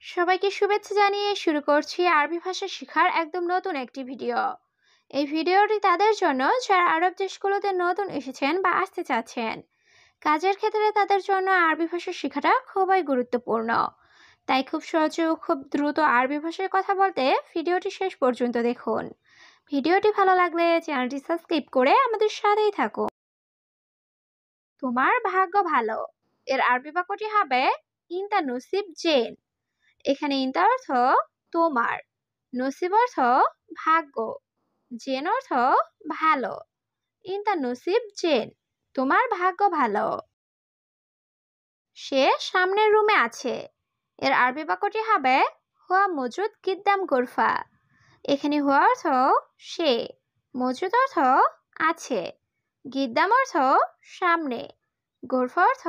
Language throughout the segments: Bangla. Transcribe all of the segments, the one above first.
সবাইকে শুভেচ্ছা জানিয়ে শুরু করছি আরবি ভাষা শেখার একদম নতুন একটি ভিডিও। এই ভিডিওটি তাদের জন্য যারা আরব দেশগুলোতে নতুন এসেছেন বা আসতে চাচ্ছেন। কাজের ক্ষেত্রে তাদের জন্য আরবি ভাষা শেখাটা খুবই গুরুত্বপূর্ণ। তাই খুব সহজে ও খুব দ্রুত আরবি ভাষায় কথা বলতে ভিডিওটি শেষ পর্যন্ত দেখুন। ভিডিওটি ভালো লাগলে চ্যানেলটি সাবস্ক্রাইব করে আমাদের সাথেই থাকুন। তোমার ভাগ্য ভালো। এর আরবি বাক্যটি হবে ইনতা নসিব জেন। এখানে ইনতা অর্থ তোমার, নসিব অর্থ ভাগ্য, জেন অর্থ ভালো। ইনতা নসিব জেন, তোমার ভাগ্য ভালো। সে সামনের রুমে আছে। এর আরবি বাক্যটি হবে হুয়া মজুদ কিদ্দাম গোরফা। এখানে হুয়া অর্থ সে, মজুদ অর্থ আছে, গিদ্দাম অর্থ সামনে, গোরফা অর্থ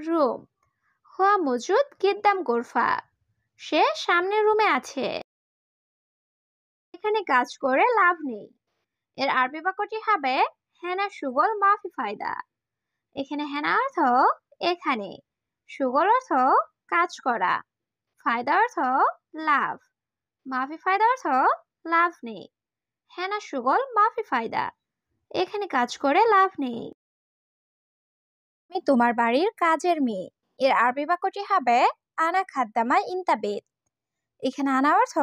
রুম। হুয়া মজুদ কিদ্দাম গোরফা, সে সামনের রুমে আছে। এখানে কাজ করে লাভ নেই। এর আরবি বাক্যটি হবে হেনা সুগল মাফি ফায়দা। এখানে হেনা অর্থ এখানে, সুগল অর্থ কাজ করা, ফায়দা অর্থ লাভ, মাফি ফায়দা অর্থ লাভ নেই। হেনা সুগল মাফি ফায়দা, এখানে কাজ করে লাভ নেই। আমি তোমার বাড়ির কাজের মেয়ে। এর আরবি বাক্যটি হবে আনা খাদ্দামা ইনতাবেত। এখানে আনা অর্থ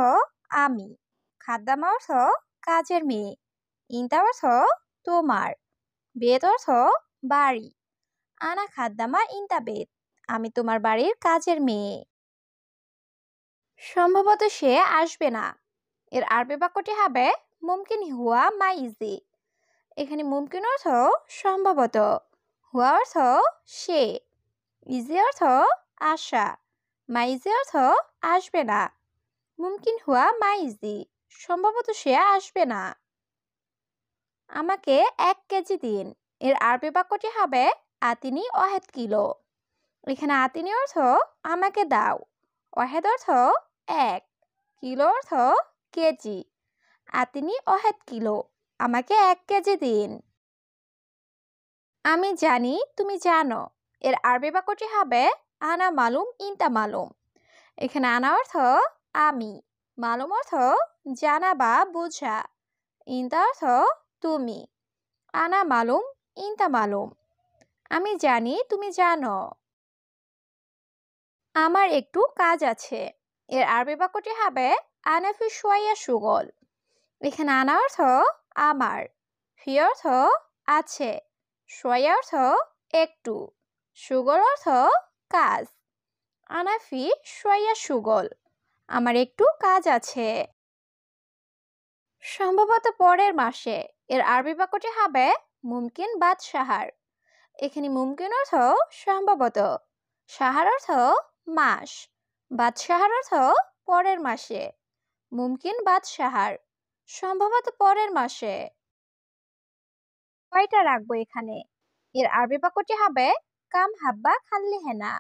আমি, খাদ্দামা অর্থ কাজের মেয়ে, ইনতা অর্থ তোমার, বেত অর্থ বাড়ি। আনা খাদ্দামা ইনতা বেত, আমি তোমার বাড়ির কাজের মেয়ে। সম্ভবত সে আসবে না। এর আরবি বাক্যটি হবে মুমকিন হুয়া মাইজি। এখানে মুমকিন অর্থ সম্ভবত, হুয়া অর্থ সে, ইজি অর্থ আশা, মাইজি অর্থ আসবে না। মুমকিন হুয়া মাইজি, সম্ভবত সে আসবে না। আমাকে 1 কেজি দিন। এর আরবি বাক্যটি হবে আতিনি ওয়াহেদ কিলো। এখানে আতিনি অর্থ আমাকে দাও, ওয়াহেদ অর্থ 1, কিলো অর্থ কেজি। আতিনি ওয়াহেদ কিলো, আমাকে 1 কেজি দিন। আমি জানি তুমি জানো। এর আরবি বাক্যটি হবে আনা মালুম ইনতা মালুম। এখানে আনা অর্থ আমি, মালুম অর্থ জানা বা বোঝা, ইনতা অর্থ তুমি। আনা মালুম ইনতা মালুম, আমি জানি তুমি জানো। আমার একটু কাজ আছে। এর আরবি বাক্যটি হবে আনা ফি শোয়া সুগল। এখানে আনা অর্থ আমার, ফি অর্থ আছে, শোয়া অর্থ একটু, সুগল অর্থ কাজ। আনা ফি শোয়া সুগল, আমার একটু কাজ আছে। সম্ভবত পরের মাসে। এর আরবি বাক্যটি হবে মুমকিন বাদ সাহার। এখানে মুমকিন অর্থ সম্ভবত, সাহার অর্থ মাস, বাদ সাহার অর্থ পরের মাসে। মুমকিন বাদ সাহার, সম্ভবত পরের মাসে। কয়টা রাখবো এখানে? এর আরবি বাক্যটি হবে কাম হাব্বা খাল্লি হেনা।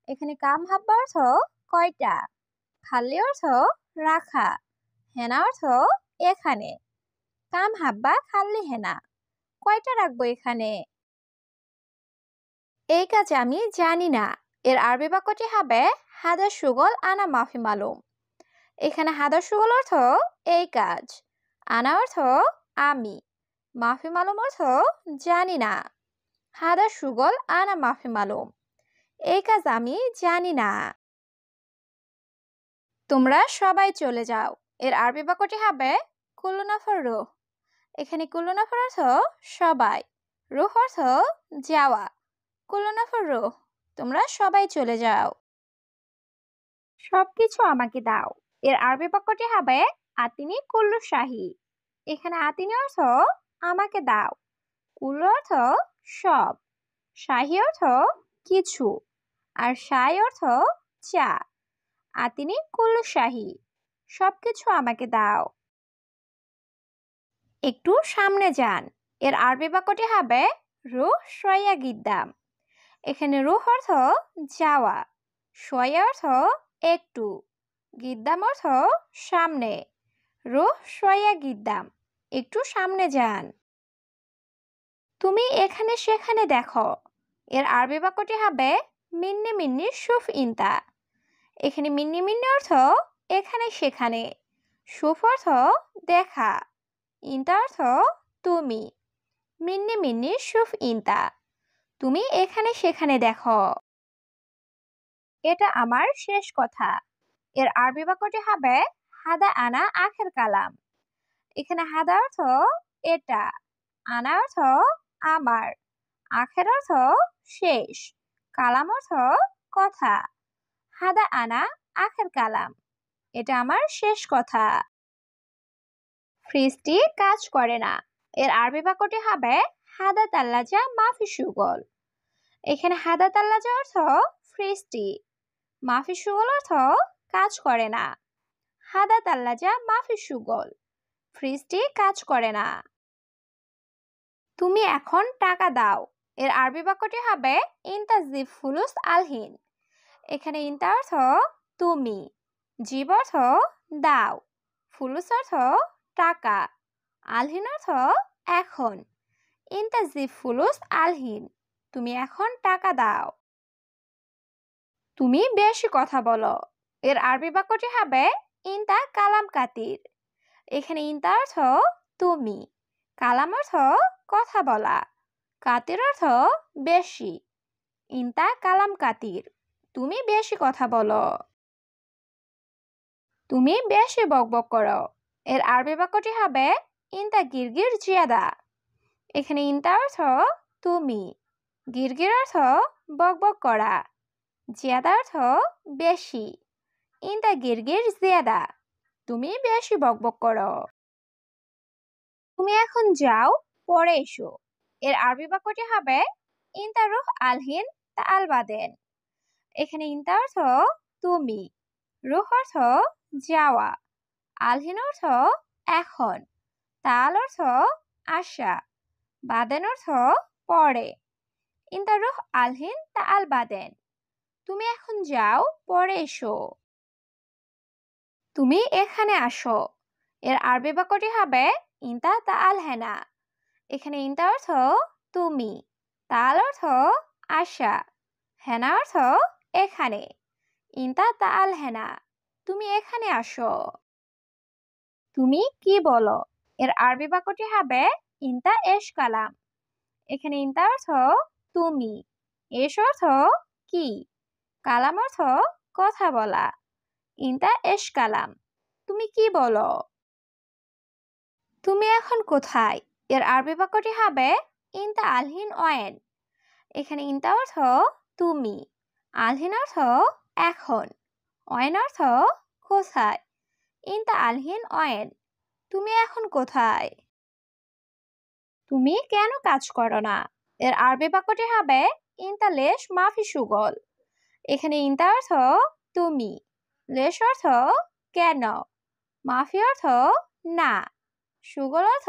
এখানে কাম হাব্বা অর্থ কয়টা, খাল্লি অর্থ রাখা, হেনা অর্থ এখানে। কাম হাব্বা খাল্লি হেনা, কয়টা রাখবো এখানে? এই কাজ আমি জানি না। এর আরবি বাক্যটি হবে হাদা সুগল আনা মাফি মালুম। এখানে হাদা সুগল অর্থ এই কাজ, আনা অর্থ আমি, মাফি মালুম অর্থ জানি না। হাদা সুগল আনা মাফি মালুম, এই কাজ আমি জানি না। তোমরা সবাই চলে যাও। এর আরবি বাক্যটি হবে কুল্লু নাফর রুহ। এখানে কুল্লু নাফর অর্থ সবাই, রুহ অর্থ যাওয়া। কুল্লু নাফর রুহ, তোমরা সবাই চলে যাও। সবকিছু আমাকে দাও। এর আরবি বাক্যটি হবে আতিনি কুল্লু শাহি। এখানে আতিনি অর্থ আমাকে দাও, কুল্লু অর্থ সব, শাহি অর্থ কিছু, আর শাই অর্থ চা। আতিনি কুল্লু শাহি, সবকিছু আমাকে দাও। একটু সামনে যান। এর আরবি বাক্যটি হবে রুহ শোয়া গিদ্দাম। এখানে রুহ অর্থ যাওয়া, শোয়া অর্থ একটু, গিদ্দাম অর্থ সামনে। রুহ শোয়া গিদ্দাম, একটু সামনে যান। তুমি এখানে সেখানে দেখো। এর আরবি বাক্যটি হবে মিন্নি মিন্নি শুফ ইনতা। এখানে মিন্নি মিন্নি অর্থ এখানে সেখানে, সুফ অর্থ দেখা, ইন্তা অর্থ তুমি, মিন্নি মিন্নি সুফ ইন্তা, তুমি এখানে সেখানে দেখো। এটা আমার শেষ কথা। এর আরবি বাক্যটি হবে হাদা আনা আখের কালাম। এখানে হাদা অর্থ এটা, আনা অর্থ আমার, আখের অর্থ শেষ, কালাম অর্থ কথা। হাদা আনা আখের কালাম, এটা আমার শেষ কথা। ফ্রিজটি কাজ করে না। এর আরবি বাক্যটি হবে হাদা তাল্লাজা মাফি সুগল। এখানে হাদা তাল্লাজা অর্থ ফ্রিজটি, মাফি সুগল অর্থ কাজ করে না। হাদা তাল্লাজা মাফি সুগল, ফ্রিজটি কাজ করে না। তুমি এখন টাকা দাও। এর আরবি বাক্যটি হবে ইনতা জিব ফুলুস আলহিন। এখানে ইনতা অর্থ তুমি, জিব অর্থ দাও, ফুলুস অর্থ টাকা, আলহিন অর্থ এখন। ইনতা জিব ফুলুস আলহিন, তুমি এখন টাকা দাও। তুমি বেশি কথা বলো। এর আরবি বাক্যটি হবে ইনতা কালাম কাতির। এখানে ইনতা অর্থ তুমি, কালাম অর্থ কথা বলা, কাতির অর্থ বেশি। ইনতা কালাম কাতির, তুমি বেশি কথা বলো। তুমি বেশি বকবক করো। এর আরবি বাক্যটি হবে ইনতা গিরগির জিয়াদা। এখানে ইনতা অর্থ তুমি, গিরগির অর্থ বকবক করা, জিয়াদা অর্থ বেশি। ইনতা গিরগির জিয়াদা, তুমি বেশি বকবক করো। তুমি এখন যাও, পরে এসো। এর আরবি বাক্যটি হবে ইনতা রুহ আলহিন তা আলবাদেন। এখানে ইনতা অর্থ তুমি, রুহ অর্থ যাওয়া, আলহিন অর্থ এখন, তাল অর্থ আশা, বাদেন অর্থ পরে। ইনতা রুহ আলহিন তা আলবাদেন, তুমি এখন যাও, পরে এসো। তুমি এখানে আসো। এর আরবি বাক্যটি হবে ইনতা তা আল হেনা। এখানে ইনতা অর্থ তুমি, তাল অর্থ আশা, হেনা অর্থ এখানে। ইনতা তা আল হেনা, তুমি এখানে আসো। তুমি কি বলো। এর আরবি বাক্যটি হবে ইনতা এশ কালাম। এখানে ইনতা অর্থ তুমি, এশ অর্থ কি, কালাম অর্থ কথা বলা। ইনতা এশ কালাম, তুমি কি বলো। তুমি এখন কোথায়। এর আরবি বাক্যটি হবে ইনতা আলহিন ওয়েন। এখানে ইনতা অর্থ তুমি, আলহিন অর্থ এখন, ওয়েন অর্থ কোথায়। ইনতা আলহিন ওয়েন, তুমি এখন কোথায়। তুমি কেন কাজ করো না। এর আরবি বাক্যটি হবে ইনতা লেশ মাফি সুগল। এখানে ইনতা অর্থ তুমি, লেশ অর্থ কেন, মাফি অর্থ না, সুগল অর্থ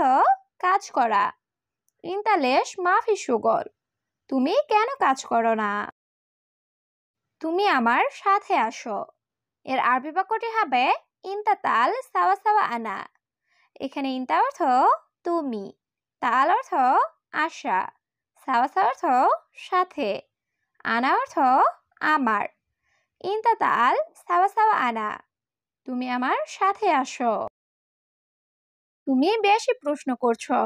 কাজ করা। ইনতা লেশ মাফি সুগল, তুমি কেন কাজ করো না। তুমি আমার সাথে আসো। এর আরবি বাক্যটি হবে ইনতা তাল সাওয়া সাওয়া আনা। এখানে ইনতা অর্থ তুমি, তাল অর্থ আশা, সাওয়া সাওয়া অর্থ সাথে, আনা অর্থ আমার। ইনতা তাল সাওয়া সাওয়া আনা, তুমি আমার সাথে আসো। তুমি বেশি প্রশ্ন করছো।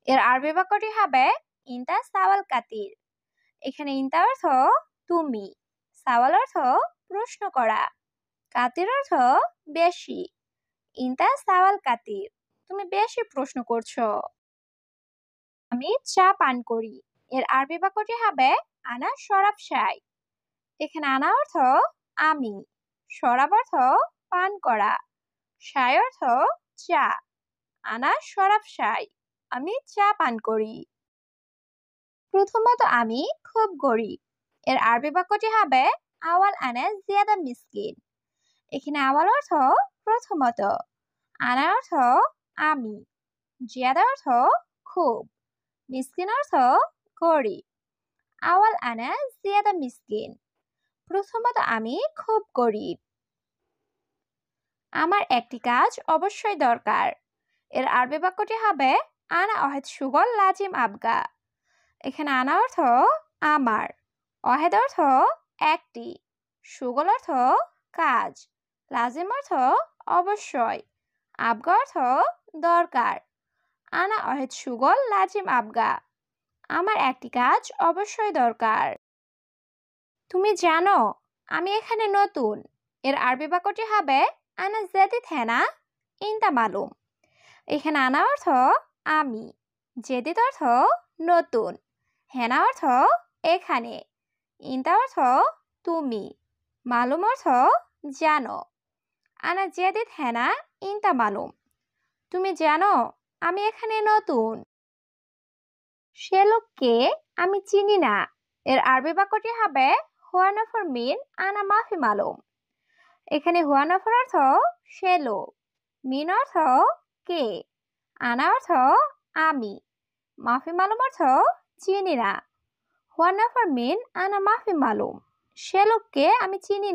এর আরবি বাক্যটি হবে ইনতা সাওয়াল কাতির। এখানে ইনতা অর্থ তুমি, সাওয়াল অর্থ প্রশ্ন করা, কাতির অর্থ বেশি। ইনতা সাওয়াল কাতির, তুমি বেশি প্রশ্ন করছো। আমি চা পান করি। এর আরবি বাক্যটি হবে আনা শরাব শাই। এখানে আনা অর্থ আমি, শরাব অর্থ পান করা, শাই অর্থ চা। আনা শরাব শাই, আমি চা পান করি। প্রথমত আমি খুব গরিব। এর আরবি বাক্যটি হবে আওয়াল আনা জিয়াদা মিসকিন। এখানে আওয়াল অর্থ প্রথমত, আনা অর্থ আমি, জিয়াদা অর্থ খুব, মিসকিন অর্থ গরিব। আওয়াল আনা জিয়াদা মিসকিন, প্রথমত আমি খুব গরিব। আমার একটি কাজ অবশ্যই দরকার। এর আরবি বাক্যটি হবে আনা অহেদ সুগল লাজিম আবগা। এখানে আনা অর্থ আমার, অহেদ অর্থ একটি, সুগল অর্থ কাজ, লাজিম অর্থ অবশ্যই, আবগা অর্থ দরকার। আনা অহেদ সুগল লাজিম আবগা, আমার একটি কাজ অবশ্যই দরকার। তুমি জানো আমি এখানে নতুন, এর আরবি বাক্যটি হবে আনা জাদিদ হেনা ইনতা মালুম। এখানে আনা অর্থ আমি, জেদিদ অর্থ নতুন, হেনা অর্থ এখানে, ইনতা অর্থ তুমি, মালুম অর্থ জানো। আনা জেদিদ হেনা ইনতা মালুম, তুমি জানো আমি এখানে নতুন। সে লোককে আমি চিনি না, এর আরবি বাক্যটি হবে হুয়া নফর মিন আনা মাফি মালুম। এখানে হুয়া নফর অর্থ সে লোক, মিন অর্থ কে, আনা অর্থ আমি, মাফি মালুম অর্থ চিনি না। হুয়া নফর মিন আনা মাফি মালুম, সে লোককে আমি চিনি না।